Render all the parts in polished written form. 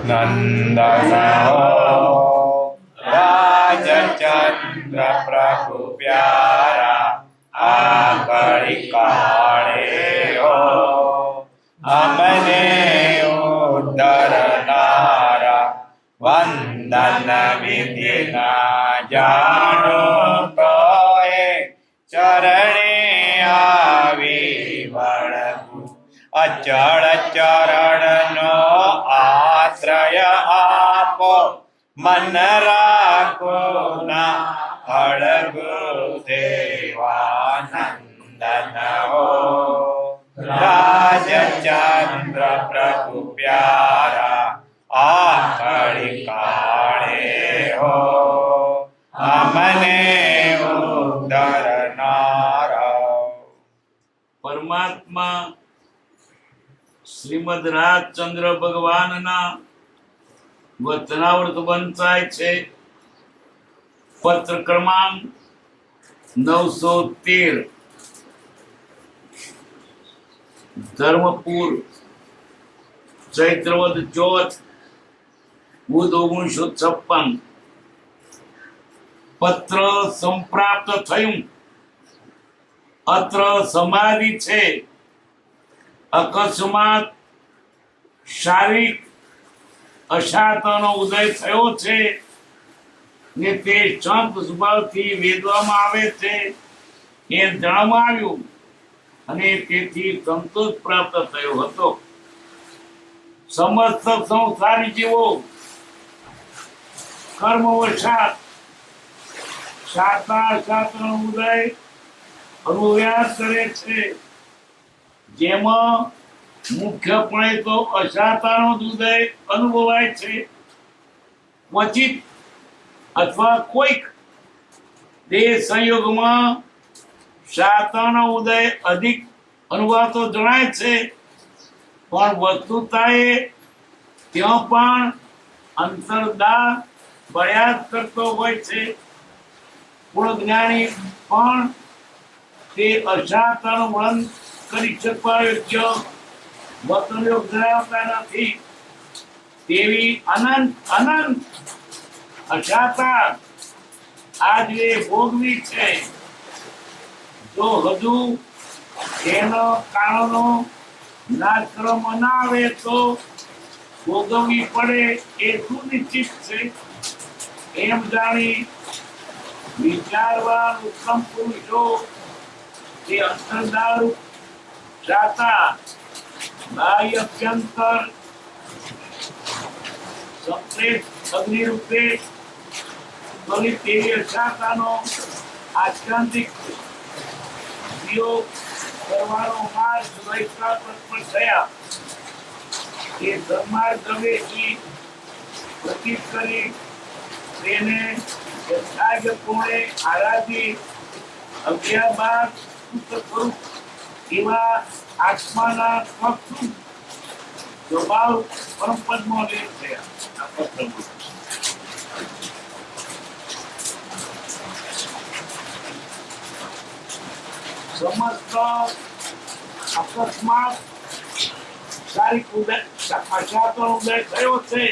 नंदन हो राजचंद्र प्रभु प्यारा आकड़ी काले हो हमने उद्धरनारा वंदन विधि ना जानो तो चरणे आवी वळगु अचल चरण नो आश्रय आपो मन राखो ना अड़गु देवानंदन हो राजचंद्र प्रभु प्यारा आकड़ी काले हो हमने उद्धरनारा। परमात्मा श्रीमद રાજચંદ્ર ભગવાનના વચનાવૃત વંચાય છે પત્ર ક્રમાંક 913 ધર્મપુર ચૈત્રવદ ચોથ બુધ 1956 પત્ર સંપ્રાપ્ત થયું અત્ર સમાધિ છે અકસ્માત શારીરિક અશાંતનો ઉદય થયો છે ને તે શાંત સ્વભાવથી વેદવામાં આવે છે એ જણાવ્યું અને તેથી સંતોષ પ્રાપ્ત થયો હતો. સમસ્ત સંસારી જીવો કર્મવશાત શાસ્ત્રનો ઉદય અનુભવ્યા કરે છે, જેમાં મુખ્યપણે તો અશાંતનો ઉદય અનુભવાય છે. ક્વચિત અથવા કોઈક દેહ સંયોગમાં શાંતનો ઉદય અધિક અનુભવાતો જણાય છે, પણ વસ્તુતાએ ત્યાં પણ અંતરદા બળ્યા કરતો હોય છે. પૂર્ણ જ્ઞાની પણ તે અશાંતનું વર્ણન કરી શકવા યોગ્ય વર્તનયોગ ધરાવતા નથી. તેવી અનંત અનંત અશાંતા આજે ભોગવી છે. જો હજુ તેનો કારણો નાશ કરવામાં ના આવે તો ભોગવવી પડે એ સુનિશ્ચિત છે. એમ જાણી વિચારવાન ઉત્તમ પુરુષો તે અંતરદારૂ જાતા બાહ્ય અભ્યંતર સંપ્રેત અગ્નિ રૂપે બની તેવી અશાંતાનો આત્યંતિક ઉપયોગ કરવાનો માર્ગ વૈષ્ણવ પર થયા. એ ધર્માર્ગ ગવેથી પ્રતીત કરી તેને યથાર્થપૂર્ણે આરાધી અજ્ઞા બાદ સ્વરૂપ એવા આત્માના સ્વભાવ પરમપદમાં લીન થયા. આ પત્રમાં સમસ્ત અકસ્માત શારીરિક ઉદય અશાંતનો ઉદય થયો છે.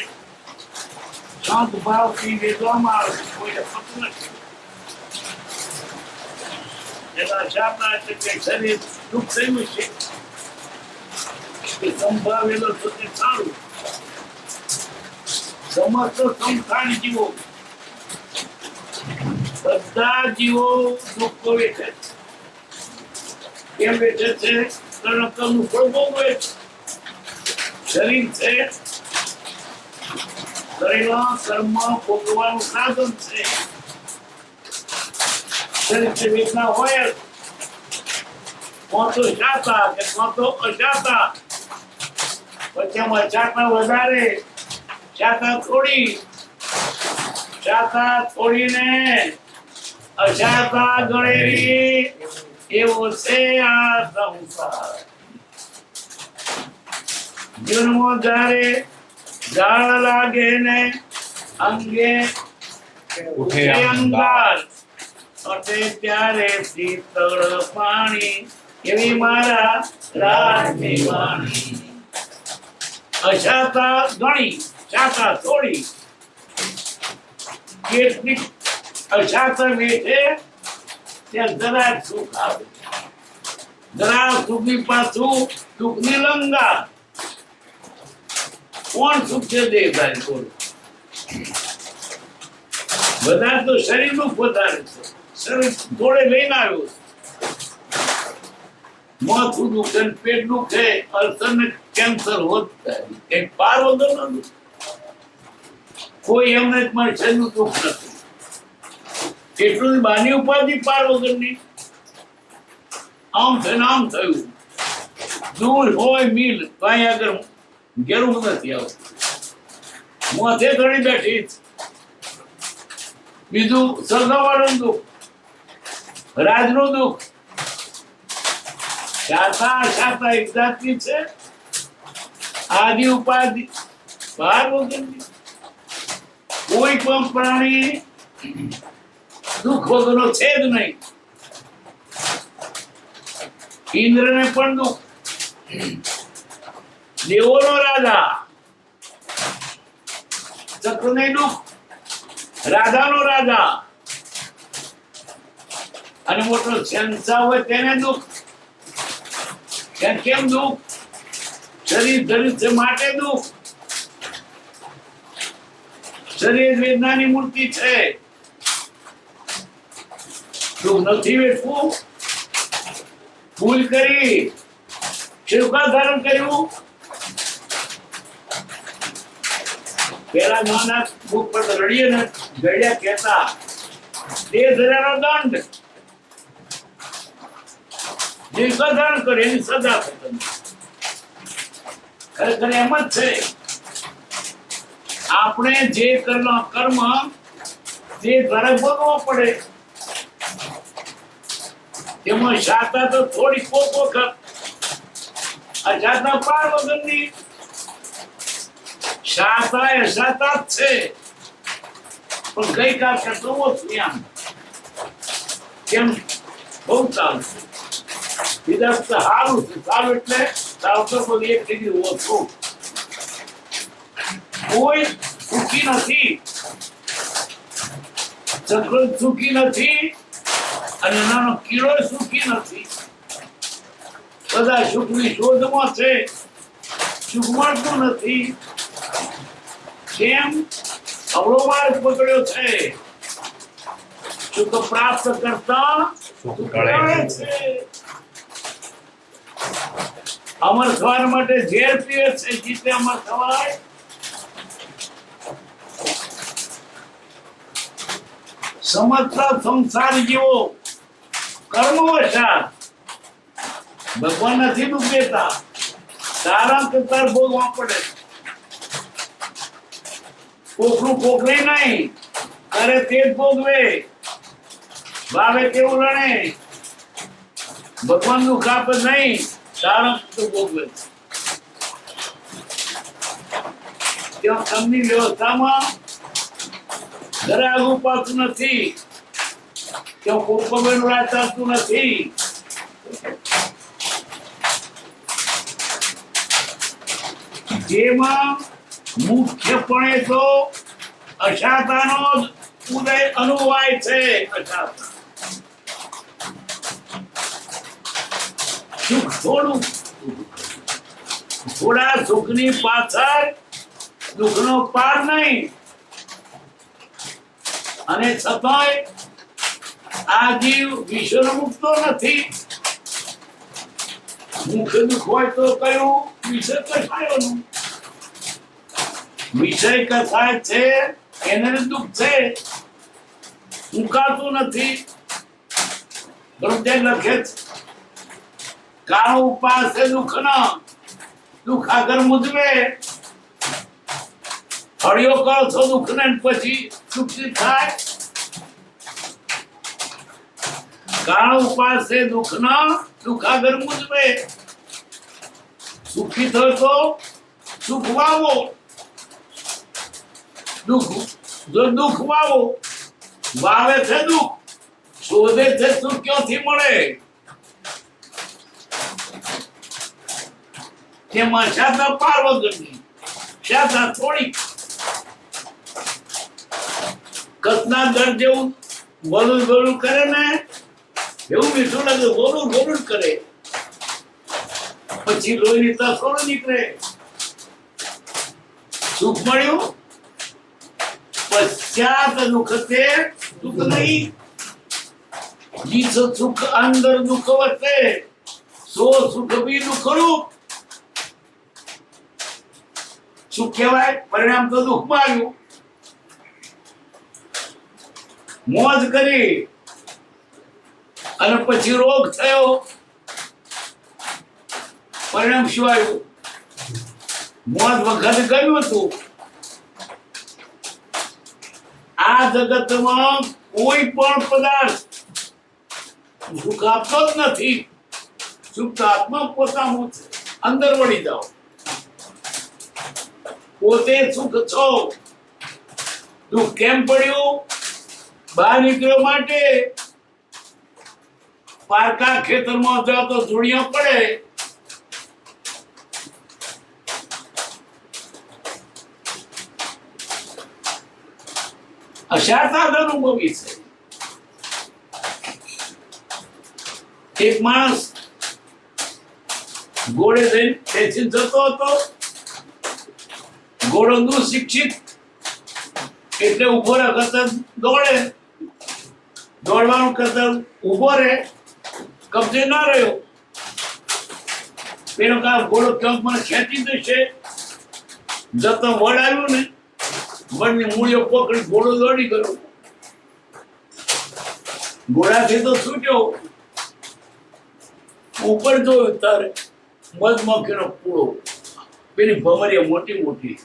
શાંત ભાવથી વેદવામાં આવે છે, કોઈ અપત નથી. એના અશાંતા એટલે કે શરીર દુઃખ થયું છે કે સંભાવેલો તો તે સારું. સમસ્ત સંસારી જીવો બધા જીવો દુઃખ વેઠે છે. કેમ વેઠે છે? કારણ કર્મનું ફળ ભોગવે છે. શરીર છે, કરેલા કર્મ ભોગવાનું સાધન છે. શરીર વેદના હોય કોણ તો શાતા કે કોણ તો અશાતા. પછી આમાં શાતા વધારે શાતા થોડીને અશાતા ગણેલી એવો છે આ સંસાર. જીવનમાં જ્યારે જાળ લાગે ને અંગે ઉઠે અંગાર અટે ત્યારે શીતળ પાણી એવી મારા રાજની વાણી. અશાતા ગણી શાતા થોડી કેટલીક અશાતા વેઠે ત્યાં જરા સુખ આવે, જરા સુખની પાછું સુખની લંગા. કોણ સુખ છે દેખાય? બોલો. બધા તો શરીરનું વધારે છે. શરીર થોડે લઈને આવ્યો, માથું દુખે, પેટ દુખે, અલ્સર ને કેન્સર હોત એક પાર વગર નથી. કોઈ એમને મારા શરીરનું દુઃખ નથી. એટલું બાની ઉપાધિ પાર વગરની. આમ થઈને આમ થયું. દૂર હોય મિલ કઈ આગળ ઘેરું નથી આવતું. માથે ઘણી બેઠી. બીજું સગાવાળાનું દુઃખ, રાજનું દુઃખ. શાતા શાતા એક જાતની છે, આદિ ઉપાધિ પાર વગરની. કોઈ પણ પ્રાણી દુઃખ વગરનો છે જ નહીં. ઇન્દ્રને પણ દુઃખ, દેવોનો રાજા. ચક્રને દુઃખ, રાજાનો રાજા. અને મોટો શહેનશાહ હોય તેને દુઃખ. કેમ દુઃખ? શરીર ધરી છે માટે દુઃખ. શરીર વેદનાની મૂર્તિ છે. દુઃખ નથી વેઠવું. ભૂલ કરી, શિવકા ધારણ કર્યું. પેલા નાના ભૂખ પર રડીએ ને ગળ્યા કહેતા 10,000 નો દંડ. શિવકા ધારણ કરે એની સજા થતી. ખરેખર એમ જ છે. આપણે જે કર્મ તે દ્વારા ભોગવવા પડે. તેમાં શાતા તો થોડી કોક વખત, અશાતા પાર વગરની. શાતા અશાતા જ છે, પણ ગઈકાલ કરતો ઓછું. આમ કેમ? બહુ ચાલશે. બીજા સારું છે. સારું એટલે ચાલતો બધી 1 ડિગ્રી ઓછું. કોઈ સુખી નથી. ચક્ર સુખી નથી અને નાનો કીડો સુખી નથી. બધા સુખની શોધમાં છે, સુખ મળતું નથી. કેમ? અવળો માર્ગ પકડ્યો છે. સુખ પ્રાપ્ત કરતા સુખ ટળે છે. અમર થવા માટે ઝેર પીએ છે, જીતે અમર થવાય. સમસ્ત સંસાર જેવો કર્મવશાત ભગવાન નથી દુઃખ દેતા. સારા કરતા ભોગવા પડે. કોકનું કોકને નહીં કરે તે જ ભોગવે. ભાવે તેવું રણે. ભગવાન દુઃખ આપે નહીં, સારા તો ભોગવે. ત્યાં તમને વ્યવસ્થામાં ઘરે આગું પાછું નથી. ત્યાં કોકનું રાજ ચાલતું નથી. જેમાં મુખ્યપણે તો અશાતાનો ઉદય અનુવાય છે. અશાતા સુખ થોડું, થોડા સુખની પાછળ દુઃખનો પાર નહીં. અને છતાંય આ જીવ વિશ્વનો મુક્તો નથી. મુખ્ય દુઃખ હોય તો કયું? વિષય કથાયોનું. વિષય કથા છે એને દુઃખ છે, મુકાતું નથી. બ્રહ્મદેવ લખે છે, કાળ ઉપાસે દુઃખ ના, દુઃખ આગળ મુજવે. હળિયો કરો છો દુઃખ ને પછી સુખી થાય. કાળ ઉપાસે દુઃખ ના, દુઃખ આગળ મુજવે. સુખી થયો તો સુખ વાવો. દુઃખ વાવો. વાવે છે દુઃખ, શોધે છે સુખ ક્યાંથી મળે? તેમાં શાતા પાર વગરની, શાતા થોડી. કસના દર જેવું બોલું બોલું કરે ને એવું મીઠું લાગે, બોલું બોલું કરે, પછી લોહીની તસોડો નીકળે. સુખ મળ્યું પશ્ચાત દુઃખતે સુખ નહીં. જીસ સુખ અંદર દુઃખ વસે, સો સુખ બી દુઃખરૂપ. સુખ કહેવાય, પરિણામ તો દુઃખમાં આવ્યું. મોજ કરી અને પછી રોગ થયો, પરિણામ શું આવ્યું? મોજ વખત ગયું હતું. આ જગતમાં કોઈ પણ પદાર્થ સુખ આપતો જ નથી. સુખ તો આત્મા પોતાનું છે. અંદર વળી જાઓ, પોતે સુખ છો. દુઃખ કેમ પડ્યું? બહાર નીકળવા માટે. પારકા ખેતરમાં જાઓ તો ધૂળિયો પડે. અશાતાદ અનુભવી છે. એક માણસ ઘોડે જઈને બેસી જતો હતો. ઘોડો દુઃશિક્ષિત એટલે ઉભો રહે કરતા દોડે, દોડવાનું કરતા ઉભો રહે, કબજે ના રહ્યો. પેલો કા ઘોડો ક્યાંક મને ખેંચી દેશે. જતો વડ આવ્યું ને, વડની મૂળીઓ પકડી ઘોડો દોડી ગયો. ઘોડાથી તો છૂટ્યો. ઉપર જોયું તારે મધમાખીનો પૂળો, પેલી ભમરીઓ મોટી મોટી,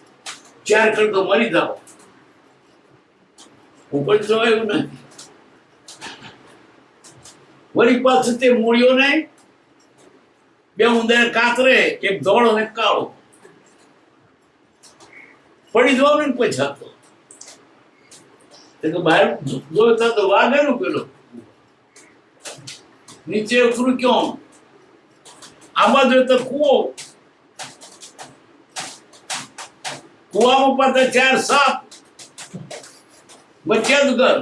4 કરતો મરી જાવ. ઉપર જોયું નથી. વળી પાછું તે મૂળીઓ ને 2 ઉંદર કાતરે, એક ધોળો ને કાળો. પડી જવાનું ને પછી તો બહાર જોતા તો વાઘેલું પેલો નીચે ઉતરું ક્યાં? આમાં જોઈએ તો કૂવો. કૂવામાં પાછા 4 સાપ, વચ્ચે જ ઘર.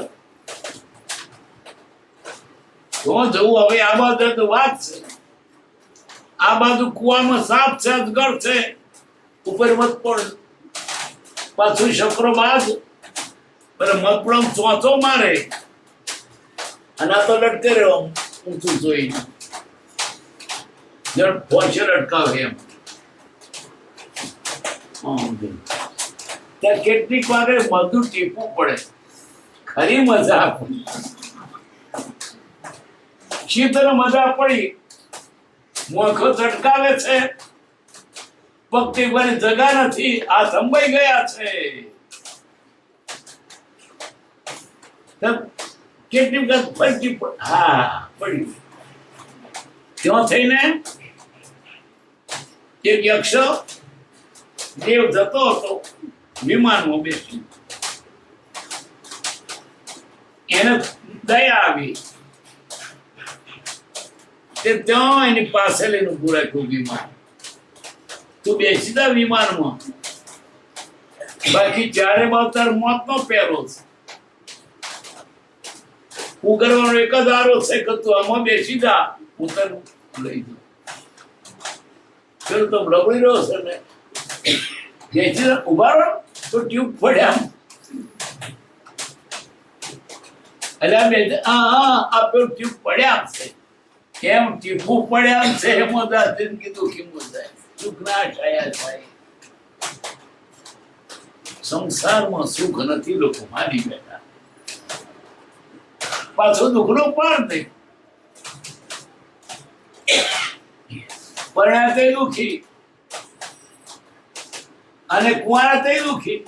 તો જવું હવે આ બાજુ તો વાત છે. આ બાજુ કૂવામાં સાપ છે, અજગર છે, ઉપર મત પણ પાછું શકરો બાદ મતપડમ ચોચો મારે અને આ તો લટકે રહ્યો ઊંચું જોઈને. જણ પહોંચે લટકાવે એમ. ત્યાં કેટલીક વાર બધું ટીપવું પડે. ખરી મજા શીતળ મજા પડી. મોખો ચટકાવે છે, પગથી બની જગા નથી, આ સંભાઈ ગયા છે. કેટલી વખત ફરતી હા પડી. ત્યાં થઈને એક યક્ષ દેવ જતો હતો વિમાનમાં બેસી. એને દયા આવી. તે ત્યાં એની પાસે લઈને ઉભું રાખ્યું વિમાન. તું બેસી જા વિમાનમાં, બાકી 4 અવતાર મોતનો પહેરો છે. ઉગરવાનો એક જ આરો છે કે તું આમાં બેસી જા, હું તને લઈ જાઉં. પેલો તો રબડી રહ્યો છે ને, બેસી જા, ઉભા રહો તો ટ્યુબ પડ્યા. એટલે આ પેલું ટ્યુબ પડ્યા છે. કેમ ટીપું પડ્યા છે? એમાં જિંદગી દુઃખી મુદાય, સુખ ના છાયા થાય. સંસારમાં સુખ નથી, લોકો માની બેઠા. પાછો દુઃખનો પાર નહીં. પરણ્યા તે દુઃખી અને કુંવારા તે દુઃખી.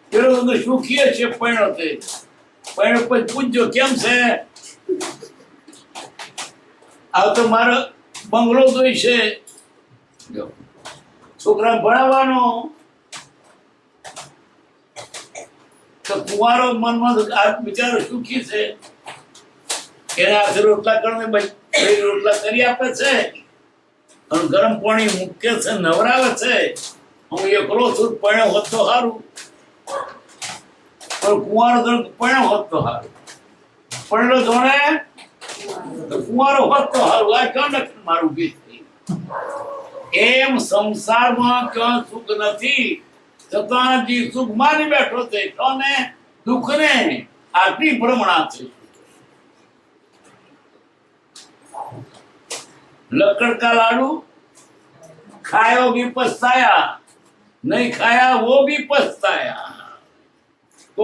પેલો સુખી છે પરણ્યો તે. પરણ્યો પછી પૂછજો કેમ છે? આ તો મારો બંગલો જોઈશે, છોકરા ભણાવવાનો. તો કુંવારો મનમાં આ બિચારો સુખી છે, એના હાથે રોટલા કરીને રોટલા કરી આપે છે અને ગરમ પાણી મૂકે છે, નવરાવે છે. હું એકલો છું, પરણ્યો હોત તો સારું. પણ કુંવારો તો પરણ્યો હોત તો હારું, પરણ્યો જોણે તો કુંવારો હોત તો હારું. આ અચાનક મારું ઊભી થઈ. એમ સંસારમાં ક્યાં સુખ નથી છતાં જે સુખ માની બેઠો છે તને દુઃખ ને આટલી ભ્રમણા છે. लकड़ का लाडू खाया भी पछताया, नहीं खाया वो भी पछताया. तो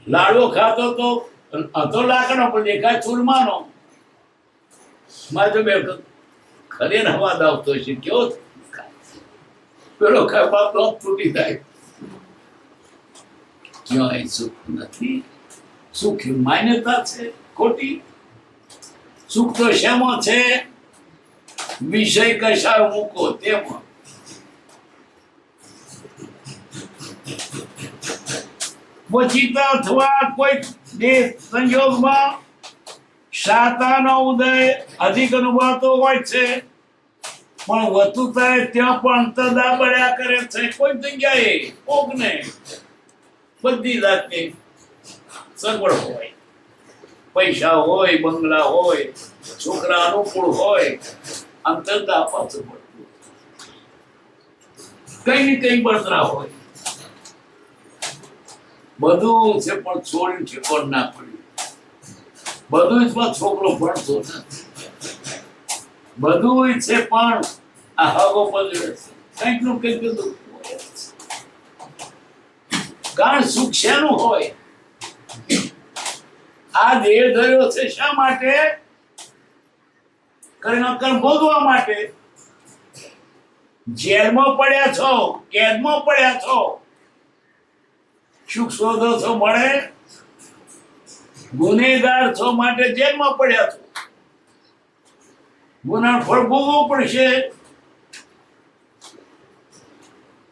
लाडू खातो तो હતો લાકડો પણ દેખાય ચૂરમાનો. મારે તો બે ખરે અવાજ આવતો છે કેવો પેલો ખાય બાપ તો તૂટી જાય. ક્યાંય સુખ નથી. સુખ માન્યતા છે ખોટી. સુખ તો શેમાં છે? વિષય કશાય મૂકો તેમાં. વચિતા અથવા કોઈ દેશ સંયોગમાં શાતાનો ઉદય અધિક અનુભવાતો હોય છે, પણ વતુતા ત્યાં પણ અંતરદા બળ્યા કરે છે. કોઈ જગ્યાએ કોકને બધી જાતની સગવડ હોય, પૈસા હોય, બંગલા હોય, છોકરા અનુકૂળ હોય, અંતરદા પાછું પડતું કઈ ને કઈ બળતરા હોય. બધું છે પણ છોડીને ઠેકોર ના પડ્યું. બધું જ પણ છોકરો ભણતો નથી. બધું છે પણ આ હગો બદલે છે. કંઈક નું કંઈક બધું કારણ સુખ શેનું હોય? આ દેહ ધર્યો છે શા માટે? કર્મ ભોગવા માટે. જેલમાં પડ્યા છો, કેદમાં પડ્યા છો, સુખ શોધો છો મળે? ગુનેગાર છો માટે જેલમાં પડ્યા છો. ગુના ફળ ભોગવવું પડશે.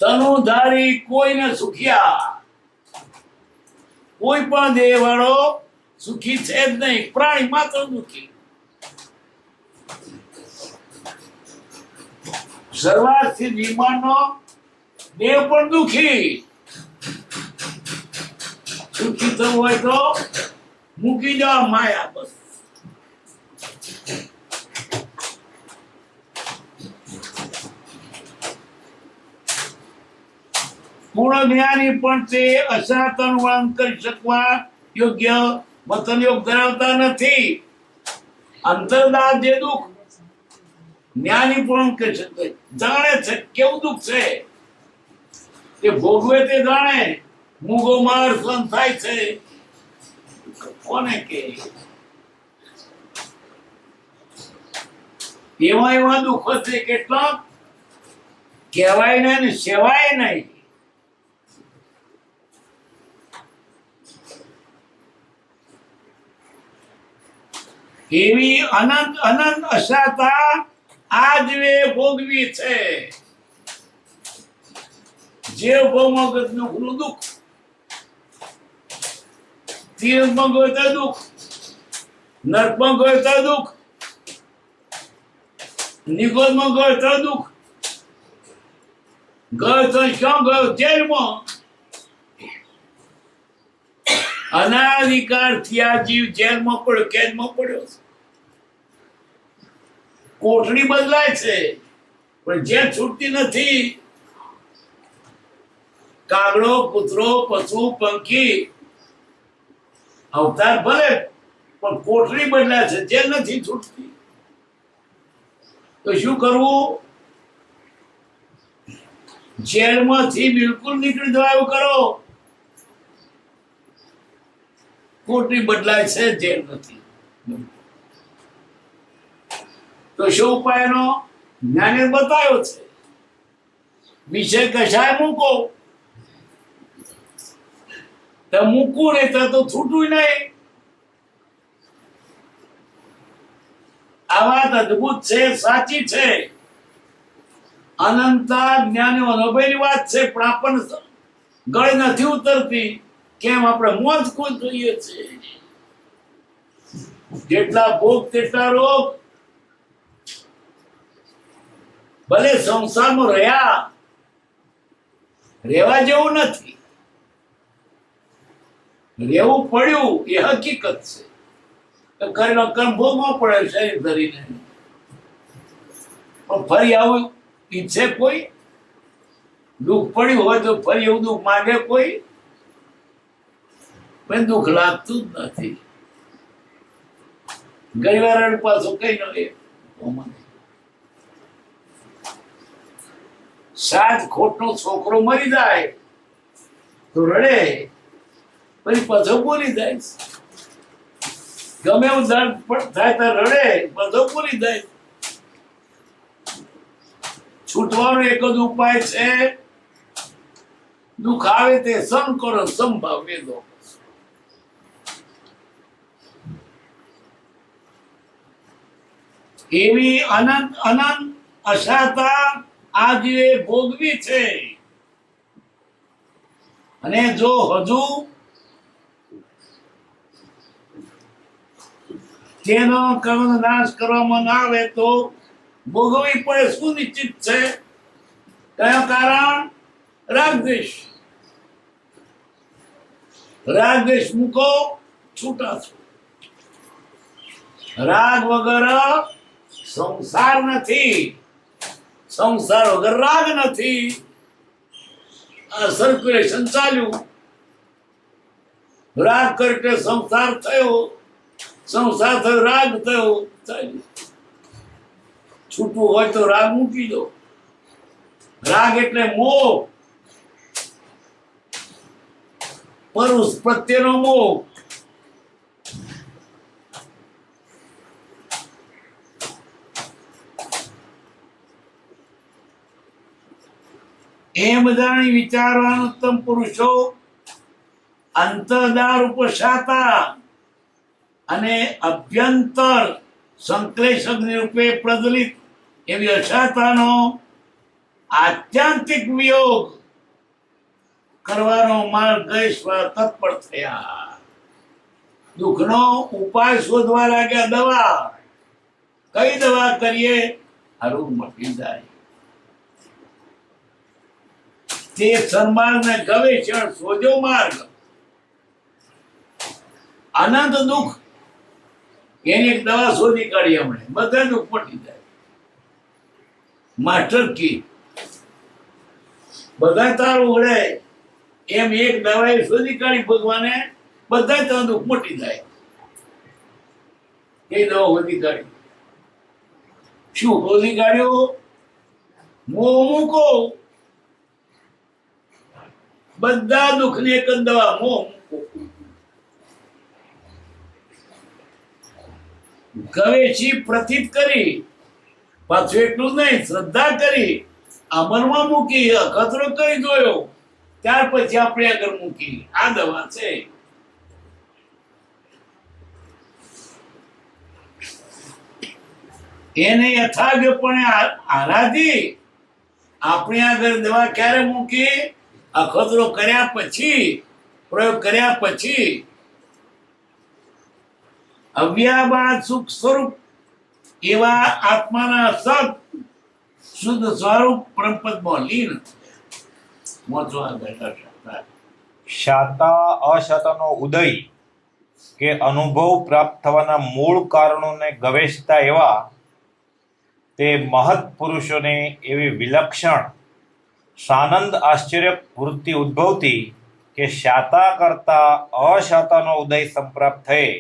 તનુધારી કોઈને સુખિયા, કોઈ પણ દેહ વાળો સુખી છે જ નહીં. પ્રાણી માત્ર દુઃખી. શરૂઆતથી વિમાનનો દેહ પણ દુઃખી. સુખી થવું હોય તો મૂકી જાઓ માયા. બસ પૂર્ણ જ્ઞાની પણ તે અસનાતન વર્ણન કરી શકવા યોગ્ય વતન યોગ ધરાવતા નથી. અંતરદાર જે દુઃખ જ્ઞાની પણ કરી શકે, જાણે છે કેવું દુઃખ છે તે ભોગવે તે જાણે. મૂગો માર સહન થાય છે કોને કે? એવા એવા દુઃખો છે કેટલા કહેવાય નહીં ને સેવાય નહીં. એવી અનંત અનંત અશાતા આજવે ભોગવી છે. જે ભોગવત નું દુઃખ, તીર્થમાં ગયો તો દુઃખ, નર્કમાં ગયો તો દુઃખ, નિગોદમાં ગયો તો દુઃખ, ગયો તો ક્યાં ગયો? જેલમાં. અનાધિકાર થી આ જીવ જેલમાં પડ્યો, કેદમાં પડ્યો. કોઠડી બદલાય છે પણ જેલ છૂટતી નથી. કાગડો, કૂતરો, પશુ, પંખી અવતાર ભલે પણ કોઠડી બદલાય છે, જેલ નથી છૂટતી. તો શું કરવું? જેલમાંથી બિલકુલ નીકળી જવા એવું કરો. કોઠડી બદલાય છે, જેલ નથી. તો શું ઉપાયનો જ્ઞાને બતાવ્યો છે? વિષય કશાય મૂકો. તો મૂકવું નહીં તો છૂટવું નહીં. આ વાત અદભુત છે, સાચી છે. અનંતા જ્ઞાનીઓ અનુભવની વાત છે પણ આપણને ગળે નથી ઉતરતી. કેમ? આપણે મોજ ખુશ જોઈએ છે. જેટલા ભોગ તેટલા રોગ. ભલે સંસારમાં રહેવા જેવું નથી. રહેવું પડ્યું એ હકીકત છે કરેલો કર્મ ભોગવો પડે શરીર ધરીને. પણ ફરી આવું ઈચ્છે કોઈ? દુઃખ પડ્યું હોય તો ફરી એવું દુઃખ માંગે કોઈ? પણ દુઃખ લાગતું જ નથી. ઘણી વાર પાછું કઈ ન સાત ખોટનો છોકરો મરી જાય તો રડે, પછી પાછો બોલી જાય. ગમે એવું દર્દ થાય તો રડે, પાછો બોલી જાય. છૂટવાનો એક જ ઉપાય છે, દુઃખ આવે તે સમ કરો, સંભાવ વેદો. એવી અનંત અનંત અશાતા આ જીવે ભોગવી છે. અને જો હજુ તેનો કર્મ નાશ કરવામાં ના આવે તો ભોગવવી પડે. સુનિશ્ચિત છે. કયો કારણ? રાગદ્વેષ. રાગદ્વેષ મૂકો, છૂટા છો. રાગ વગર સંસાર નથી, સંસાર વગર રાગ નથી. આ સર્ક્યુલેશન ચાલ્યું. રાગ કરે સંસાર થયો, સંસાર થયો રાગ થયો, ચાલ્યું. છૂટવું હોય તો રાગ મૂકી દો. રાગ એટલે મોહ, પુરુષ પ્રત્યેનો મોહ. એમ જાણી વિચારવાનું ઉત્તમ પુરુષો અંતરદાર ઉપશાતા અને અભ્યંતર સંક્લેશ અગ્નિ રૂપે પ્રજ્વલિત એવી અશાતાનો આત્યંતિક વિયોગ કરવાનો માર્ગ ગયેશ્વર તત્પર થયા. દુઃખનો ઉપાય શોધવા લાગ્યા. દવા કઈ દવા કરીએ? હારું મટી જાય. તે સન્માર્ગ ને ગવેષણ શોધ્યો માર્ગ. અનંત દુઃખ એની એક દવા શોધી કાઢી હમણે, બધા દુઃખ મટી જાય. માસ્ટર કી બધા તાર ઉડે એમ એક દવા શોધી કાઢી ભગવાને, બધા તાર દુઃખ મટી જાય. એ દવા શોધી કાઢી. શું શોધી કાઢ્યો? મોહ મૂકો. બધા દુઃખ ની એક જ દવા, મોહ મૂકો. ગવેષી પ્રતીત કરી, પાછું એટલું નહીં, શ્રદ્ધા કરી, અમલમાં મૂકી, અખતરો કરી જોયો, ત્યાર પછી આપણે આગળ મૂકી. આ દવા છે. એને યથાર્થપણે આરાધી આપણી આગળ દવા ક્યારે મૂકી? અખતરો કર્યા પછી, પ્રયોગ કર્યા પછી. અવ્યાબાદ સુખ સ્વરૂપ એવા આત્માના સત શુદ્ધ સ્વરૂપ પરમપદમાં લીન. શાતા અશાતાનો ઉદય કે અનુભવ પ્રાપ્ત થવાના મૂળ કારણોને ગવેષતા એવા તે મહત પુરુષોને એવી વિલક્ષણ સાનંદ આશ્ચર્ય વૃત્તિ ઉદ્ભવતી કે શાતા કરતા અશાતાનો ઉદય સંપ્રાપ્ત થયે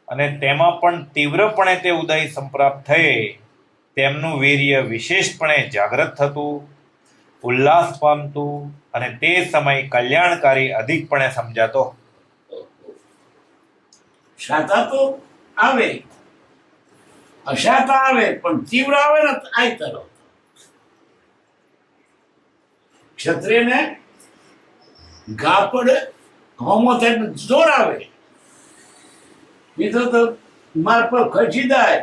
અને તેમાં પણ તીવ્રપણે તે ઉદય સંપ્રાપ્ત થયે તેમનું વીર્ય વિશેષપણે જાગૃત થતું, ઉલ્લાસ પામતું અને તે સમય કલ્યાણકારી અધિકપણે સમજાતો. શાતા તો આવે, અશાતા આવે, પણ તીવ્ર આવે ને આ તરફ. ક્ષત્રિયને ઘા પડે, હોમો થાય જોર આવે, બીજો તો માર પર ખસી જાય.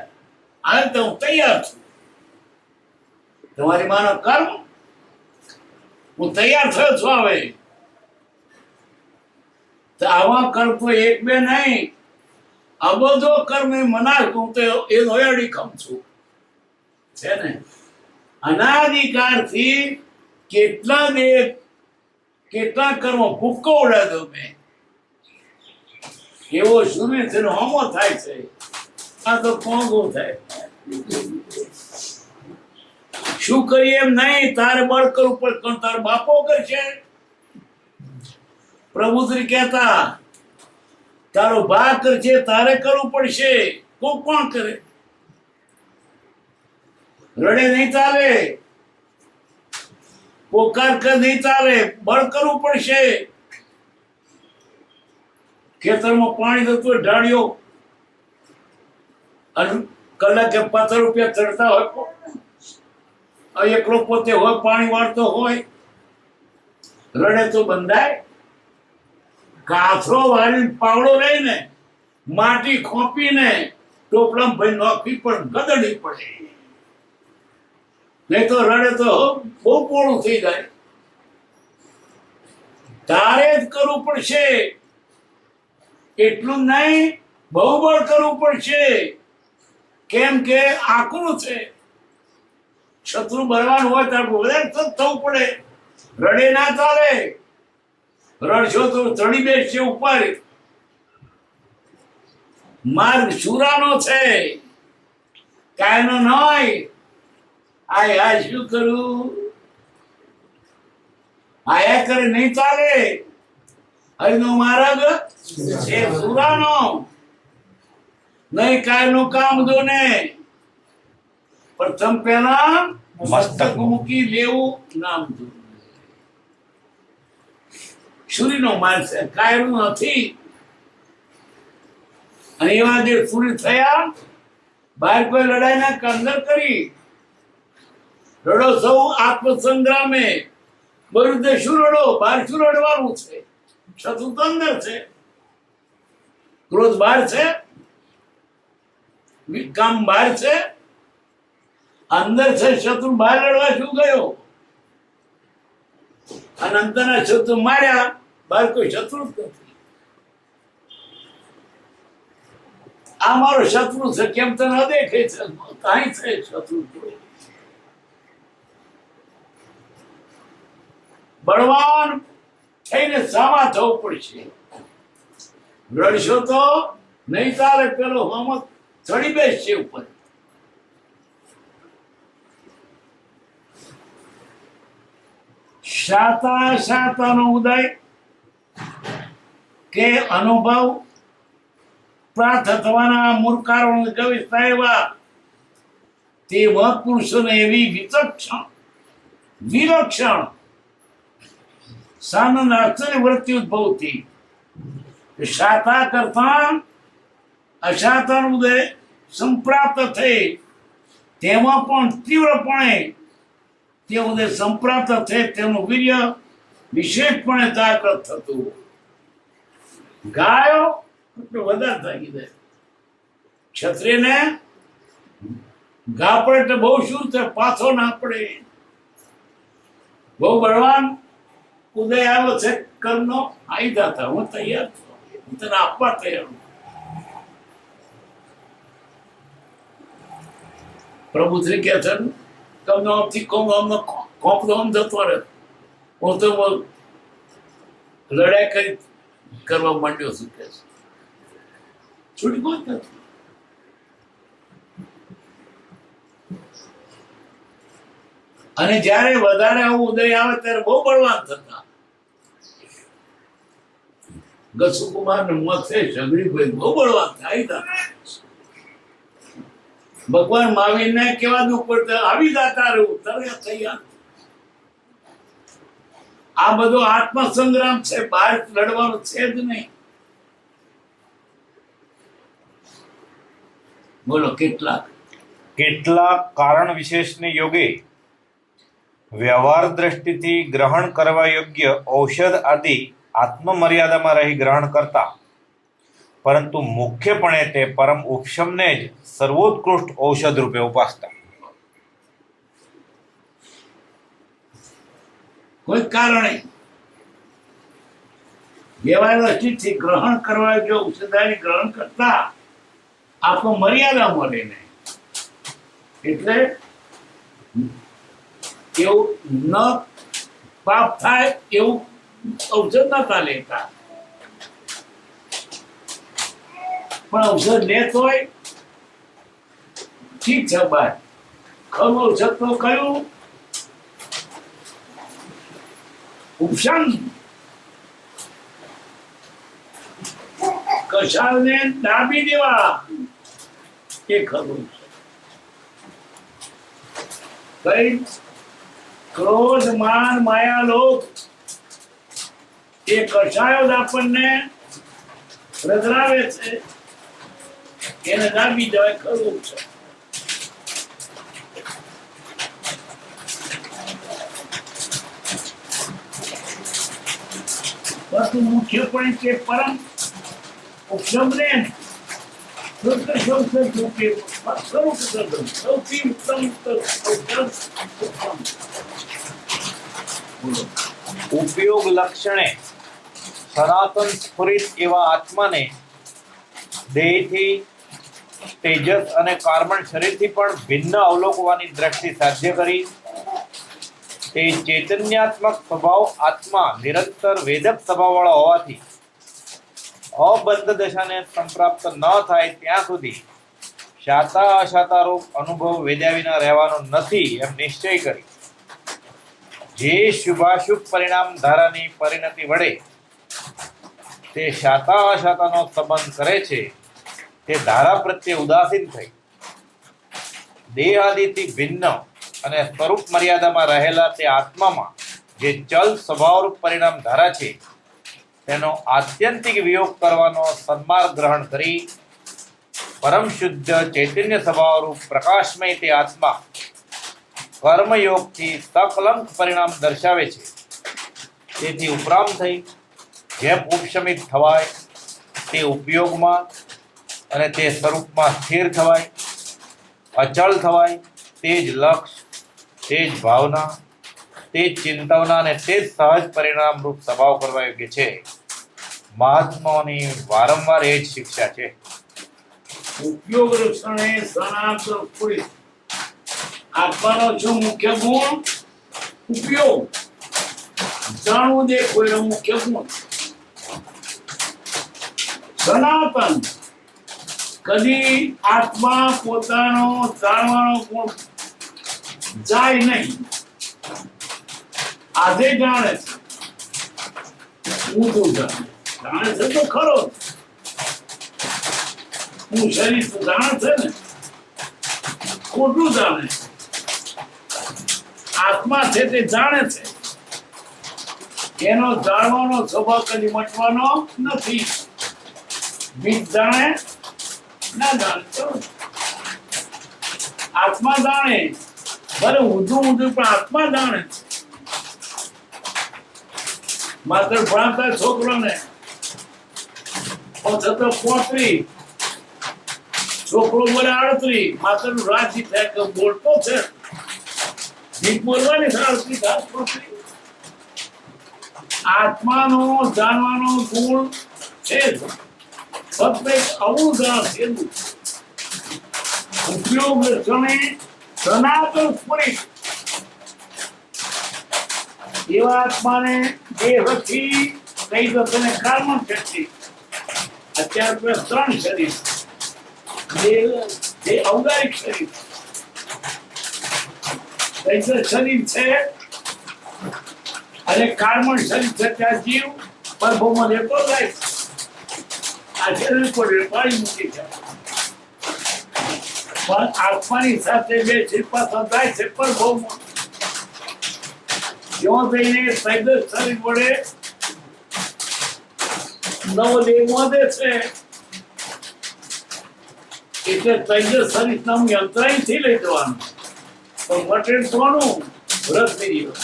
આ તો હું તૈયાર છું. તમારી માનો કર્મ, હું તૈયાર થયો છું. હવે તો આવા કર્મ તો એક બે નહીં, અબધો કર્મ એ મનાર હું તો એનો અડીખમ છું. છે ને અનાદિકાળથી કેટલા કર્મો ભૂક્કો ઉડાડ્યો મેં. એવો સૂર્ય છે ને હોમો થાય છે, આ તો કોંગો થાય. શું કરીએ એમ નહીં, તારે બળ કરવું પડે. કોણ? તારો બાપો કરશે? પ્રભુશ્રી કહેતા તારો બા કરશે, તારે કરવું પડશે. કોણ કરે? રડે નહીં ચાલે, પોકાર કર નહીં ચાલે, બળ કરવું પડશે. ખેતરમાં પાણી થતું હોય, ઢાળ્યો અને કલાકે 50 રૂપિયા ચડતા હોય, એકલો પોતે હોય, પાણી વાળતો હોય, રડે તો બંધાય? કાથરો વાળીને પાવડો લઈને માટી ખોપીને ટોપલામાં ભાઈ નોખવી પણ ગદડી પડે, નહીં તો રડે તો બહુ પોળું થઈ જાય. તારે જ કરવું પડશે. એટલું નહીં, બહુ બળ કરવું પડશે. કેમ કે આકરું છે, શત્રુ બળવાન હોય ત્યારે વધારે થવું પડે. રડે ના ચાલે, રડશો તો ચડી બેસશે ઉપર. માર્ગ શુરાનો છે, કાયનો નહીં. આ શું કરું? આયા કરે નહીં ચાલે. હરિનો માર્ગ એ શુરાનો નહીં. કાયનું કામ દો ને પ્રથમ પહેલા મસ્તક મૂકી લેવું નામ દો. સૂર્યનો માર્ગ છે, કાયનું નથી. અને એવા જે સૂર્ય થયા, બહાર કોઈ લડાઈ ના અંદર કરી રડો સૌ આત્મસંગ્રામે. બધું શું રડો? બહાર શું રડવાનું છે? શત્રુ તો અંદર છે, ક્રોધ બહાર છે, કામ બહાર છે, અંદર છે શત્રુ. બહાર લડવા શું ગયો? અને અંદરના શત્રુ માર્યા, બહાર કોઈ શત્રુ જ નથી. આ મારો શત્રુ છે, કેમ તને ન દેખે છે? કાંઈ છે શત્રુ. બળવાન થઈને સામા થવું પડશે. રડશો તો નહીં ચાલે. પેલો હમત ચડી બેસશે ઉપર. શાતાનો ઉદય કે અનુભવ પ્રાપ્ત થવાના મૂળ કારણો ગવિષ્ઠા એવા તે મહાપુરુષોને એવી વિલક્ષણ સાનંદ આશ્ચર્ય વૃત્તિ ઉદ્ભવતી. શાતા કરતા અશાતાનો ઉદય સંપ્રાપ્ત થઈ, તેમાં પણ તીવ્રપણે તે ઉદય સંપ્રાપ્ત થઈ તેનું વીર્ય વિશેષપણે જાગૃત થતું. ગાયો વધારે થાકી જાય. ક્ષત્રિયને ઘા પડે એટલે બહુ શું છે, પાછો ના પડે. બહુ બળવાન ઉદય આવ્યો છે કર્મનો, આવી જાતા હું તૈયાર છું, હું તને આપવા તૈયાર છું. પ્રભુ શ્રી કહે છે તમને આમથી કોંપનો આમ જતો રહે. હું તો લડાઈ કરવા માંડ્યો છું કે છૂટકો જ નથી. અને જયારે વધારે આવું ઉદય આવે ત્યારે બહુ બળવાન થતા. ગસુકુમાર ને મથે સગડીભાઈ બહુ બળવાન થાય. ભગવાન મહાવીર ને કેવા દુઃખ પડતા આવી જાતા રહેવું તરત તૈયાર. આ બધો આત્મસંગ્રામ છે, બહાર લડવાનું છે જ નહીં. બોલો કેટલાક કારણ વિશેષને યોગે વ્યવહાર દ્રષ્ટિથી ગ્રહણ કરવા યોગ્ય ઔષધ આદિ આત્મમર્યાદામાં રહી ગ્રહણ કરતા, પરંતુ મુખ્યપણે તે પરમ ઉપશમને જ સર્વોત્કૃષ્ટ ઔષધ રૂપે ઉપાસતા. કોઈ કારણે વ્યવહાર દ્રષ્ટિથી ગ્રહણ કરવા જો ઔષધાની ગ્રહણ કરતા આત્મમર્યાદા મળે ને, એટલે એવું ન પાપ થાય એવું ઔષધ નતા લેતા. પણ ઔષધ લેતો હોય ઠીક છે બાય ખરું ઔષધ તો કયું ઉપશાન કશાળને દાબી દેવા એ ખરું છે કઈ ક્રોધ માન માયા લોભ એ કશાયો જ આપણને રગડાવે છે એને દાબી દેવાય ખરું છે પરંતુ મુખ્યપણે તે પરમ ઉપશમને શુદ્ધ શૌચ રૂપે સ્વરૂપ સૌથી ઉત્તમ ઉપયોગ લક્ષણે સનાતન સ્ફુરિત એવા આત્માને દેહથી તેજસ અને કાર્બન શરીરથી પણ ભિન્ન અવલોકવાની દ્રષ્ટિ સાધ્ય કરી તે ચૈતન્યાત્મક સ્વભાવ આત્મા નિરંતર વેદક સ્વભાવવાળો હોવાથી અબદ્ધ દશાને સંપ્રાપ્ત ન થાય ત્યાં સુધી શાતા અશાતા રૂપ અનુભવ વેદ્યા વિના રહેવાનો નથી એમ નિશ્ચય કરી જે શુભાશુભ પરિણામ ધારાની પરિણતિ વડે તે શાતા અશાતાનો સંબંધ કરે છે તે ધારા પ્રત્યે ઉદાસીન થઈ દેહ આદિથી ભિન્ન અને સ્વરૂપ મર્યાદામાં રહેલા તે આત્મામાં જે ચલ સ્વભાવરૂપ પરિણામ ધારા છે તેનો આત્યંતિક વિયોગ કરવાનો સન્માર્ગ ગ્રહણ કરી પરમ શુદ્ધ ચૈતન્ય સ્વભાવરૂપ પ્રકાશમય તે આત્મા કર્મયોગથી સકલંક પરિણામ દર્શાવે છે તેથી ઉપરામ થઈ જેમ ઉપશમિત થવાય તે ઉપયોગમાં અને તે સ્વરૂપમાં સ્થિર થવાય અચળ થવાય તે જ લક્ષ તે જ ભાવના તે જ ચિંતવના અને તે જ સહજ પરિણામ રૂપ સ્વભાવ કરવા યોગ્ય છે મહાત્માઓની વારંવાર એ જ શિક્ષા છે ઉપયોગ રક્ષણે સનાતન પુરુષ આત્માનો શું મુખ્ય ગુણ ઉપયોગ જાણવું દે કોઈનો મુખ્ય ગુણ સનાતન કદી આત્મા પોતાનો જાણવાનો ગુણ જાય નહીં આજે જાણે છે ઊંધું જાણે છે તો ખરો હું શરીર તો જાણે છે ને ખોટું જાણે આત્મા છે તે જાણે છે એનો જાણવાનો સ્વભાવ કદી મટવાનો નથી બીજ જાણે ના જાણે આત્મા જાણે ભલે ઊંધું ઊંધું પણ આત્મા જાણે છે માત્ર ભણતા છોકરોને છતાં 35 છોકરો બોલે 38 માત્ર રાજી થાય કે બોલતો છે જીત બોલવાની 38 આત્માનો જાણવાનો ગુણ છે ફક્ત આવું જાણ છે ઉપયોગ લક્ષણે સનાતન સ્ફુરિત એવા આત્માને દેહથી તૈજસ અને કાર્બન શક્તિ અત્યારે 3 શરીર જે ઔદારિક શરીર તૈજસ શરીર છે અને કાર્બન શરીર છે ત્યાં જીવ પરભોમાં રહેતો જાય આ શરીર પર પાણી મૂકી છે પણ આત્માની સાથે બે શિલ્પા જાય છે પરભોમાં જો જઈને તૈજસ શરીર વડે નવ દેહ મોદે છે એટલે તૈજસ શરીર નામની અંતરાયથી લઈ જવાનું તો મટે થોડું વ્રત થઈ ગયું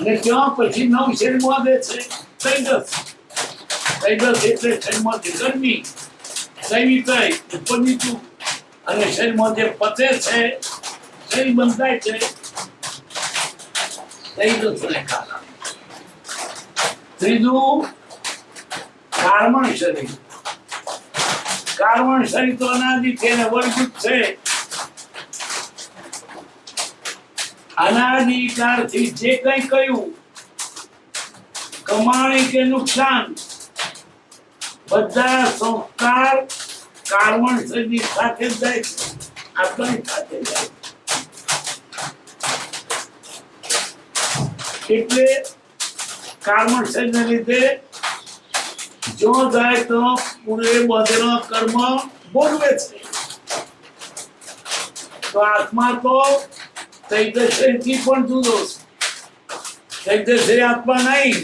અને ત્યાં પછી નવ શરીર મોદે છે તૈજસ એટલે શરીરમાંથી ગરમી સૈનિકાય ઉપર નીચું અને શરીરમાં જે પચે છે શરીર બંધાય છે તૈજસ અને કાર્બન ત્રીજું કાર્બન શરીર તો અનાદિથી એને વર્ગીત છે અનાદિકાળથી જે કંઈ કહ્યું કમાણી કે નુકસાન બધા સંસ્કાર કાર્બન સજીવ સાથે જ જાય છે, આત્માની સાથે જાય છે. એટલે કાર્બન સજીવને લીધે જો જાય તો પૂરે બધેલો કર્મ ભોગવે છે. તો આત્મા તો તૈજસથી પણ જુદો છે. તૈજસ આત્મા નહીં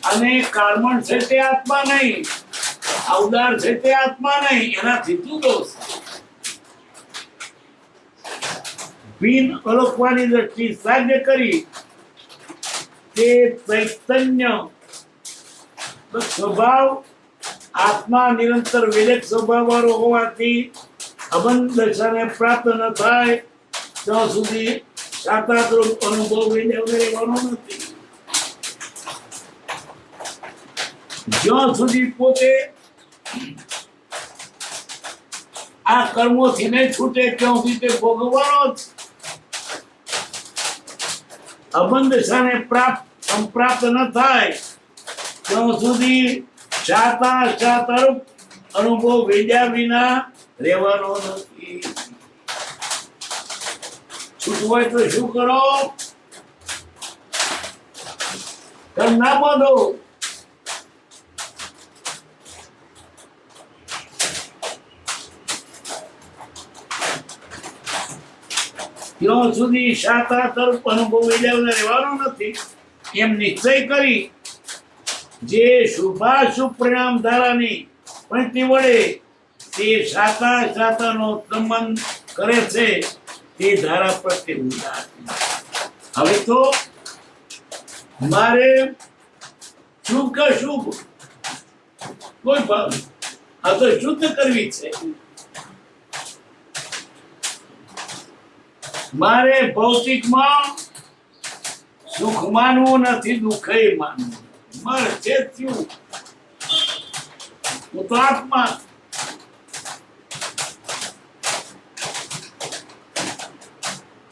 અને કાર્બન છે તે આત્મા નહીં, અવદાર છે તે આત્મા નહીં, એનાથી જુદો છે. બિન અલોકવાની દ્રષ્ટિ સાધ્ય કરી તે ચૈતન્ય સ્વભાવ આત્મા નિરંતર વિવેક સ્વભાવ વાળો હોવાથી અબંધ દશાને પ્રાપ્ત ન થાય ત્યાં સુધી સાતારૂપ અનુભવ રહેવાનો નથી. જ્યાં સુધી પોતે આ કર્મોથી નહીં છૂટે ત્યાં સુધી તે ભોગવવાનો જ. અબંધ દશાને સંપ્રાપ્ત ન થાય ત્યાં સુધી સાતારૂપ અનુભવ વેદ્યા વિના રહેવાનો નથી. છૂટવું હોય તો શું કરો? કર્મ ના બાંધો. ત્યાં સુધી સાતારૂપ અનુભવ વેદ્યા વિના રહેવાનો નથી એમ નિશ્ચય કરી જે શુભાશુભ પરિણામ ધારાની પંક્તિ વડે તે સાતાનો સંબંધ કરે છે તે ધારા પ્રત્યે ઉદાર. હવે તો મારે શુભ કે શુભ કોઈ ભાવ, આ તો શુદ્ધ કરવી છે. મારે ભૌતિકમાં સુખ માનવું નથી, દુઃખે માનવું. મારે છે થયું હું તો આત્મા.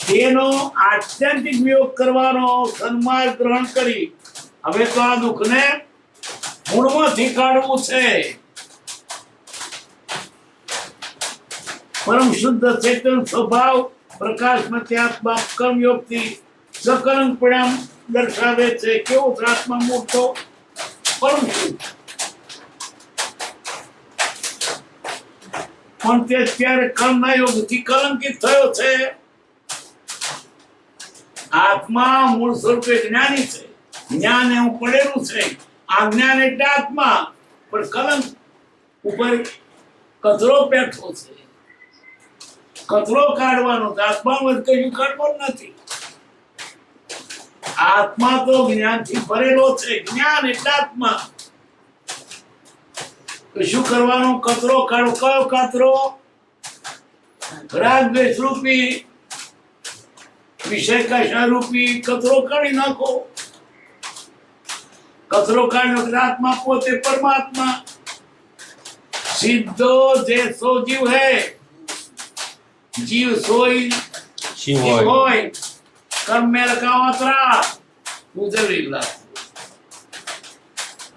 તેનો આત્યંતિક વિયોગ કરવાનો સન્માર્ગ ગ્રહણ કરી હવે તો આ દુઃખને મૂળમાંથી કાઢવું છે. પરમ શુદ્ધ ચેતન સ્વભાવ પ્રકાશમતી આત્મા કર્મયોગથી સકલંક પરિણામ દર્શાવે છે. કેવો છે આત્મા મોટો પરમ શુદ્ધ, પણ તે અત્યારે કર્મના યોગથી કલંકિત થયો છે. આત્મા મૂળ સ્વરૂપે જ્ઞાની છે, જ્ઞાન એવું પડેલું છે. આ જ્ઞાન એટલે આત્મા, પણ કલંક ઉપર કચરો બેઠો છે. કચરો કાઢવાનો છે, આત્મામાં કશું કાઢવાનું નથી. આત્મા તો જ્ઞાનથી ભરેલો છે. જ્ઞાન એટલે આત્મા. શું કરવાનું? કચરો કાઢો. કયો કચરો? રાગ દ્વેષ રૂપી વિષય કશા રૂપી કચરો કાઢી નાખો. કચરો કાઢ્યો આત્મા પોતે પરમાત્મા સીધો જે સો જીવ હે, જીવ સોઈ શિવ હોય કર્મ में रखा त्रा गुजरी लाख.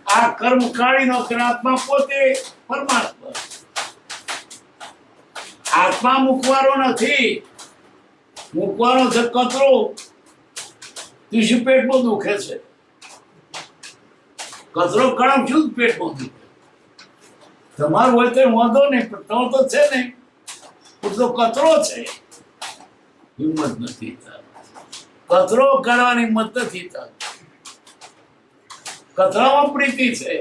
આ કર્મ કાઢી નાખે આત્મા પોતે પરમાત્મા. આત્મા મૂકવાનો નથી, મૂકવાનો છે કચરો. તીસી પેટમાં દુખે છે, કચરો કાઢો શું પેટમાં દુખે? તમારું હોય તો વાંધો નહીં, પણ તો છે ને તો કચરો છે. હિંમત નથી થતી, કચરો કાઢવાની હિંમત નથી થતી. કચરામાં પ્રીતિ છે.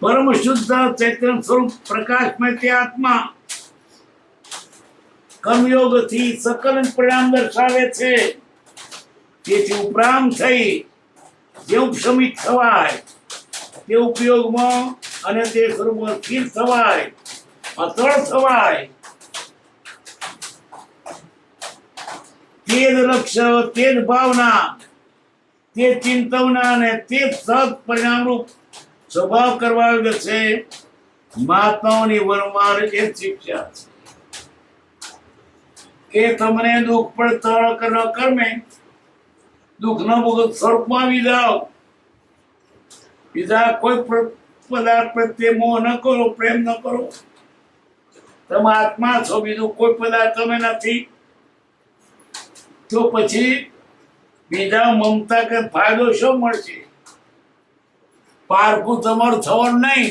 પરમ શુદ્ધ ચૈતન્ય સ્વરૂપ પ્રકાશમય તે આત્મા કર્મયોગ થી સકલન પરિણામ દર્શાવે છે. તેથી ઉપરામ થઈ જે ઉપશમિત થવાય તે ઉપયોગમાં અને તે સ્વરૂપમાં સ્થિર થવાય, અચળ થવાય. તે જ લક્ષ્ય, તે જ ભાવના, તે ચિંતવના અને તે જ સહજ પરિણામરૂપ સ્વભાવ કરવા છે મહાત્માઓની વરમાર એ શિક્ષા છે કે તમને દુઃખ પડતર કર્મે દુઃખ ન ભોગવ સ્વરૂપમાં આવી જાઓ. બીજા કોઈ પદાર્થ પ્રત્યે મોહ ન કરો, પ્રેમ ન કરો. તમે આત્મા છો, બીજું કોઈ પદાર્થ તમે નથી. તો પછી બીજા મમતા કે ફાયદો શું મળશે? પારખું તમારું થવાનું નહીં.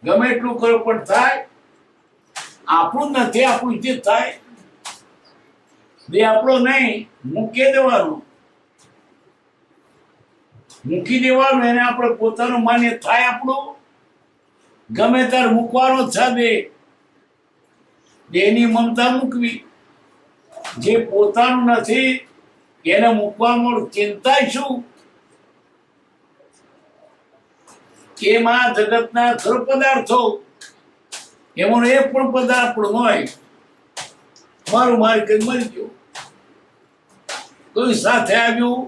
ગમે એટલું કરો પણ થાય આપણું નથી. આપણું જે થાય જે આપણો નહીં, મૂકી દેવાનું. મૂકી દેવાનું, એને આપણે પોતાનું માન્ય થાય. આપણું ગમે ત્યારે મૂકવાનો છે. દેહની મમતા મૂકવી. જે પોતાનું નથી એને મૂકવામાં ચિંતા શું? એમાં જગતના સર્વ પદાર્થો, એમાં એક પણ પદાર્થ પણ હોય મારું મારી કઈ મરી ગયું, કોઈ સાથે આવ્યું,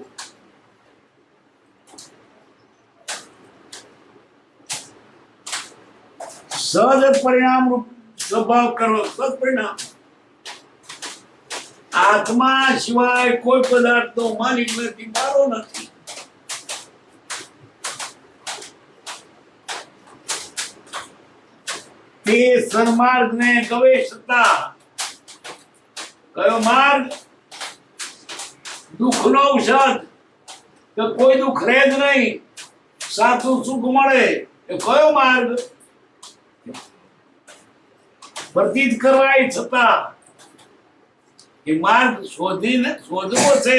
સહજ પરિણામ રૂપ સ્વભાવ કરો. સત્પરિણામ આત્મા સિવાય કોઈ પદાર્થ નો માલિક નથી, મારો નથી. તે સન્માર્ગ ને ગવેષતા. કયો માર્ગ? દુઃખ નો ઔષધ, કે કોઈ દુઃખ રહે જ નહીં, સાચું સુખ મળે. એ કયો માર્ગ? પ્રતીત કરવાય છતાં એ માર્ગ શોધવો છે,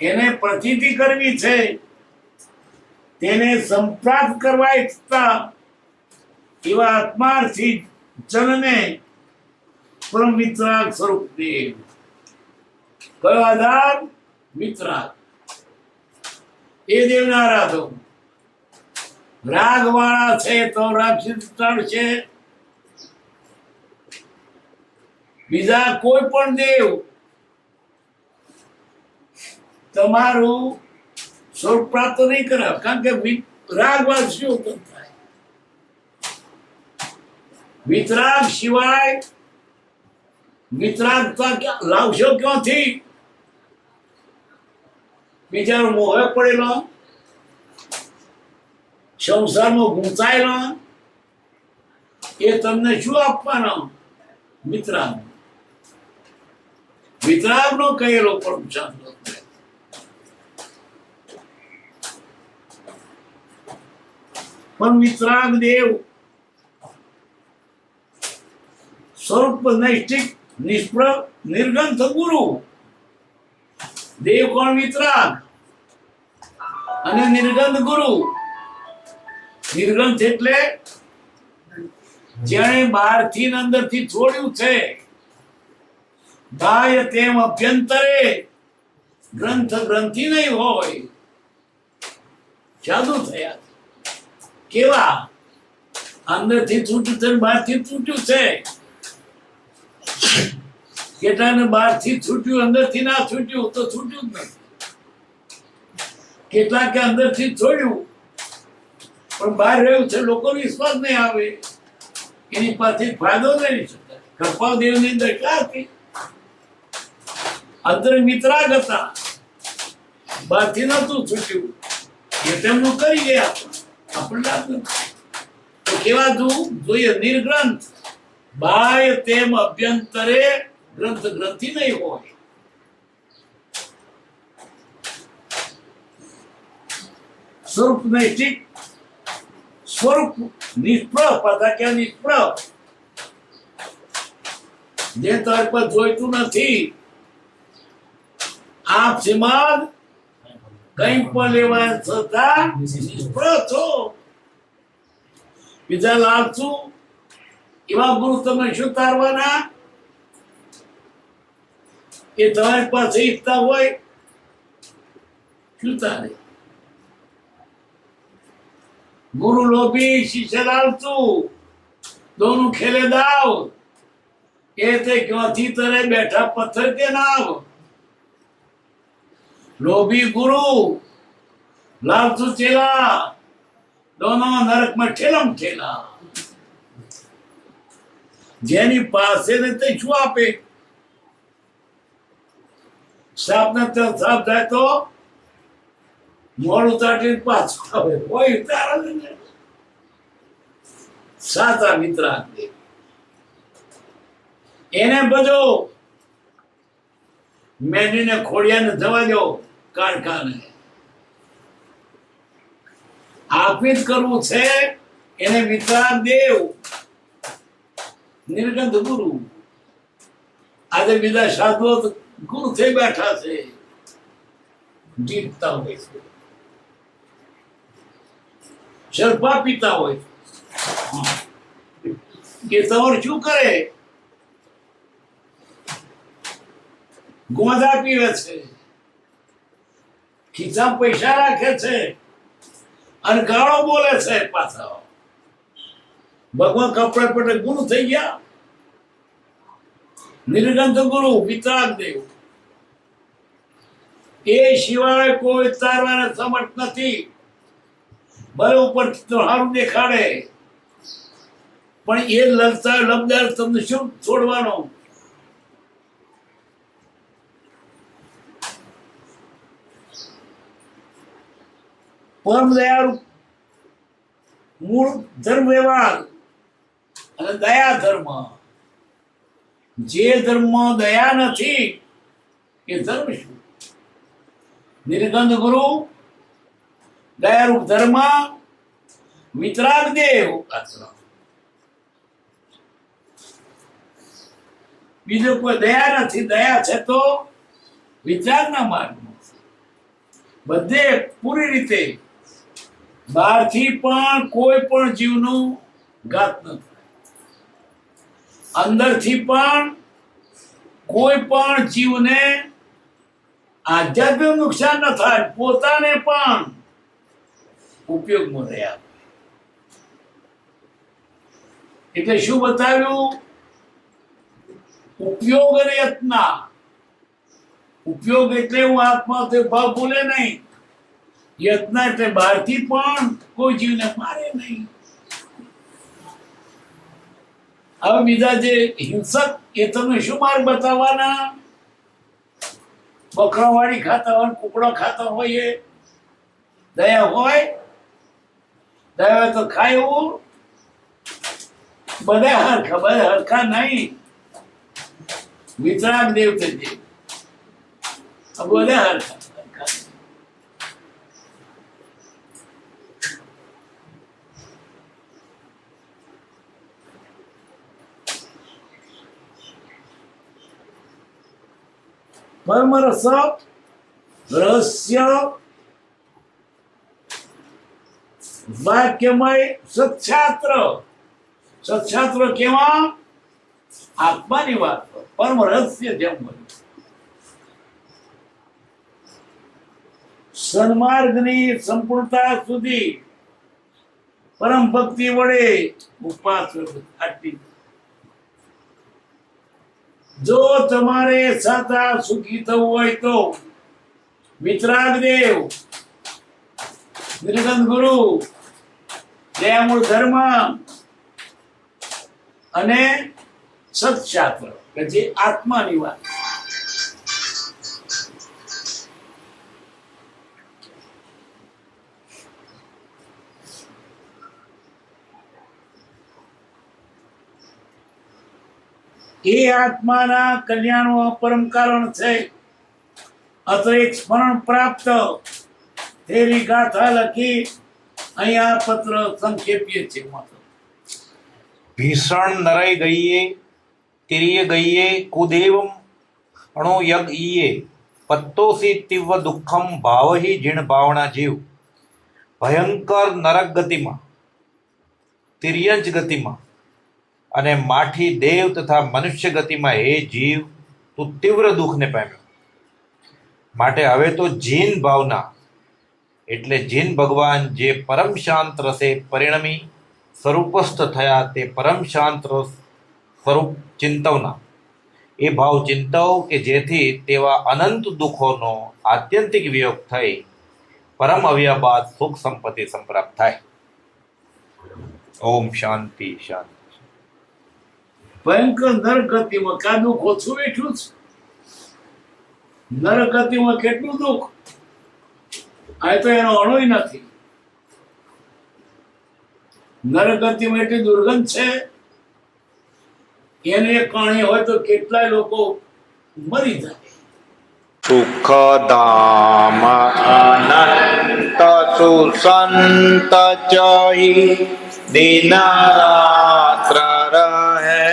એને પ્રતીતિ કરવી છે, તેને સંપ્રાપ્ત કરવાય છતાં એવા આત્માર્થી જનને પરમ વિતરાગ સ્વરૂપ દેવ. કયો આધાર? વિતરાગ. એ દેવના આરાધો. રાગ વાળા છે તો રાગ છે. બીજા કોઈ પણ દેવ તમારું સ્વરૂપ પ્રાપ્ત નહીં કરે, કારણ કે રાગવાદ શું થાય? વિતરાગ સિવાય વિતરાગતા લાવશો ક્યાંથી? બીજાનો મોહે પડેલો, સંસારમાં ગૂંચાયેલો, એ તમને શું આપવાનો? વિતરાગ. વિતરાગ નો કહેલો પરમ શાંત. પણ વિતરાગ દેવ સ્વરૂપ નૈષ્ઠિક નિષ્ફળ નિર્ગંથ ગુરુ. દેવ કોણ? વિતરાગ. અને નિર્ગંધ ગુરુ. નિર્ગંથ એટલે જેણે બહારથી અંદરથી છોડ્યું છે. બાહ્ય તેમ અભ્યંતરે ગ્રંથ ગ્રંથિ નહીં હોય. જાદુ થયા. કેવા? અંદરથી છૂટ્યું છે, બહારથી છૂટ્યું છે. કેટલાને બહારથી છૂટ્યું, અંદરથી ના છૂટ્યું તો છૂટ્યું જ નથી. કેટલાક કે અંદરથી છોડ્યું પણ બહાર રહ્યું છે, લોકો વિશ્વાસ નહીં આવે, એની પાસેથી ફાયદો લઈ શકાય. કૃપાદેવની દશા હતી. અંદર વિતરાગ હતા, બહારથી નતું છૂટ્યું, એ તેમનું કરી ગયા. આપણને લાગ્યું તો કેવા જોઈએ? નિર્ગ્રંથ. બાહ્ય તેમ અભ્યંતરે ગ્રંથ ગ્રંથિ નહીં હોય. સ્વરૂપ નૈષ્ઠિક, સ્વરૂપ નિષ્ફળ. પાછા ક્યાં નિષ્ફળ? જે તાર પર જોઈતું નથી. આપ સિમાદ કઈ પણ લેવા છતાં નિષ્ફળ છો. બીજા લાલચુ એવા ગુરુ તમે શું તારવાના? એ તમારી પાસે ઈચ્છતા હોય શું તારે? ગુરુ લોભી, શિષ્ય લાલચુ, દોનું ખેલે દાવ. એ તે ક્યાંથી તરે બેઠા પથ્થર કે નાવ. લોભી ગુરુ, લાલચુ ચેલા. દોનો નરકમાં ઠેલમ ઠેલા. જેની પાસે ને તે શું આપે? સાપ ને તો સાપ થાય તો મોડું તાટીને પાછું આવે. કોઈ ઉતારે નહીં. સાચા મિત્ર એને બધો મેંડીને ખોડિયાને જવા દો કારખાને. આપીત કરવું છે એને વિતરાગ દેવ નિર્ગંધ ગુરુ. આજે બીજા સાધુઓ તો ગુરુ થઈ બેઠા છે, જીતતા હોય છે, શરપા પીતા હોય કે તમારું શું કરે? ગોંધા પીવે છે, ખિસ્સા પૈસા રાખે છે અને ગાળો બોલે છે. પાછા ભગવાન કપડે પટે ગુરુ થઈ ગયા. નિર્ગંધ ગુરુ વિતરાગ દેવ. એ સિવાય કોઈ તારવાને સમર્થ નથી. બરોબર તો સારું દેખાડે, પણ એ લલચાર લબદાર તમને શું છોડવાનો? પરમ દયાળુ મૂળ ધર્મ વ્યવહાર અને દયા ધર્મ. જે ધર્મ દયા નથી એ ધર્મ શું? નિર્ગંધ ગુરુ, દયારૂપ ધર્મ, વિતરાગ દેવ. બીજો કોઈ દયા નથી. દયા છે તો વિતરાગના માર્ગમાં. બધે પૂરી રીતે બહારથી પણ કોઈ પણ જીવનું ઘાત ન થાય, અંદરથી પણ કોઈ પણ જીવને આધ્યાત્મિક નુકસાન ન થાય, પોતાને પણ ઉપયોગમાં રહ્યા. એટલે શું બતાવ્યું? ઉપયોગ અને યત્ના. ઉપયોગ એટલે હું આત્મા ભાવ ભૂલે નહીં. યત્ન એટલે બહારથી પણ કોઈ જીવને મારે નહીં. હવે બીજા જે હિંસક એ તમને શું માર્ગ બતાવવાના? બકરાવાળી ખાતા હોય, કુકડો ખાતા હોય. એ દયા હોય? દયા હોય તો ખાય એવું? બધા હરખા નહીં. વિતરાગ દેવ છે જે બધા હરખા. પરમ રસ રહસ્ય વાક્યમય સત્શાસ્ત્ર. સત્શાસ્ત્ર કેવા? આત્માની વાત. પરમ રહસ્ય જેમ બને. સન્માર્ગની સંપૂર્ણતા સુધી પરમ ભક્તિ વડે ઉપવાસ આટલી. જો તમારે સાચા સુખી થવું હોય તો વિતરાગ દેવ, નિર્ગંધ ગુરુ, દયામૂળ ધર્મ અને સત્શાસ્ત્ર કે જે આત્માની વાત. એ આત્માના કલ્યાણનું પરમ કારણ છે. અતિરિક્ત સ્મરણ પ્રાપ્ત તેરી ગાથા લખી અહીંયા પત્ર સંક્ષેપીએ છીએ. ભીષણ નરય ગઈએ તિરિય ગઈએ કુદેવમ અણો યગ ઈએ પત્તોસી તીવ્ર દુઃખમ ભાવહી જીણ ભાવના જીવ. ભયંકર નરક ગતિમાં, તિર્યંજ ગતિમાં અને માઠી દેવ તથા મનુષ્ય ગતિમાં હે જીવ તું તીવ્ર દુઃખને પામ્યો. માટે હવે તો જીન ભાવના એટલે જીન ભગવાન જે પરમ શાંત રસે પરિણમી સ્વરૂપસ્થ થયા તે પરમ શાંત રસ સ્વરૂપ ચિંતવના. એ ભાવ ચિંતવ કે જેથી તેવા અનંત દુઃખોનો આત્યંતિક વિયોગ થઈ પરમ અવ્યા બાદ સુખ સંપત્તિ સંપ્રાપ્ત થાય. ઓમ શાંતિ શાંતિ. ભયંકર નરગતિમાં કા દુઃખ ઓછું બેઠું છે? નરગતિમાં કેટલું દુઃખ, આ તો એનો અણુય નથી. નરગતિમાં એટલી દુર્ગંધ છે, એને એક કણી હોય તો કેટલાય લોકો મરી જાય. સુખધામ અનંત સુસંત ચહી દિનરાત્ર રહે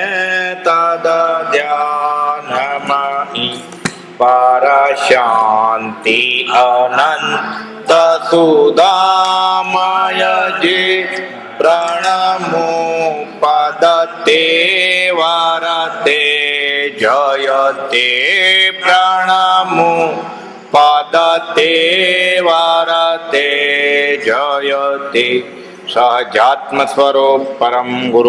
તદ ધ્યાન મહી પર શાંતિ અનંત સુદામય જે પ્રણમો પદ તે વારતે જયતે પ્રણમો પદ તે વારતે જયતે સહજાત્મ સ્વરૂપ પરમ ગુરુ